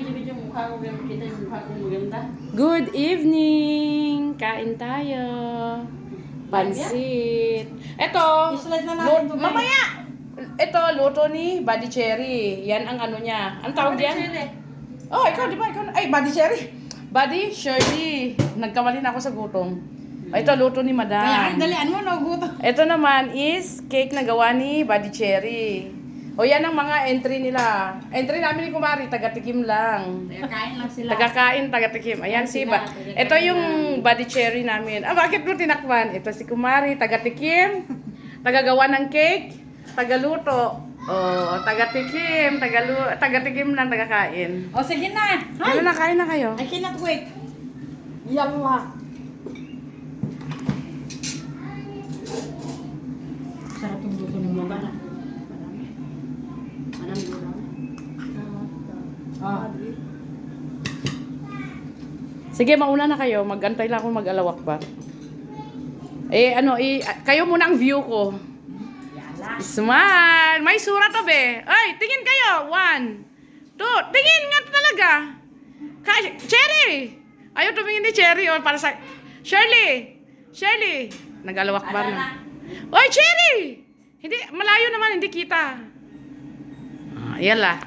binibidyo yung mukha ko, kita yung mukha ko maganda. Good evening! Kain tayo. Pansit. Ito, I-slide na natin ito, guys. mamaya! Ito, luto ni Buddy Cherry. Yan ang ano niya. Ang tawag yan? Oh, ikaw, di ba? Ikaw, ay, Buddy Cherry. Buddy Shirley. Nagkamali na ako sa gutom. Ito, luto ni Madam. Kaya dalian mo, nagugutom. Ito naman is cake na gawa ni Buddy Cherry. O yan ang mga entry nila. Entry namin ni Kumari, taga-tikim lang. Kaya lang sila. Taga-kain, taga-tikim. Ayan si ito yung Buddy Cherry namin. Ah, bakit mo tinakpan? Ito si Kumari, taga-tikim, taga-gawa ng cake, taga-luto. Oh, taga-tikim, taga-tikim lang, taga-kain. O, sige na. Ano na, kain na kayo? I cannot wait. Yalla. Sarap yung luto ng mga bata. Anong luto? Ah. Sige, mauna na kayo. Mag-antay lang ako mag-alawak ba. Kayo muna ang view ko. Yalla. Smile! May surat to, be. Ay, tingin kayo. 1, 2. Tingin nga talaga. Cherry! Ayaw tumingin ni Cherry. O, para sa... Shirley! Shirley! Nag-alawak ba na? Oy, Cherry! Hindi, malayo naman. Hindi kita. Yala.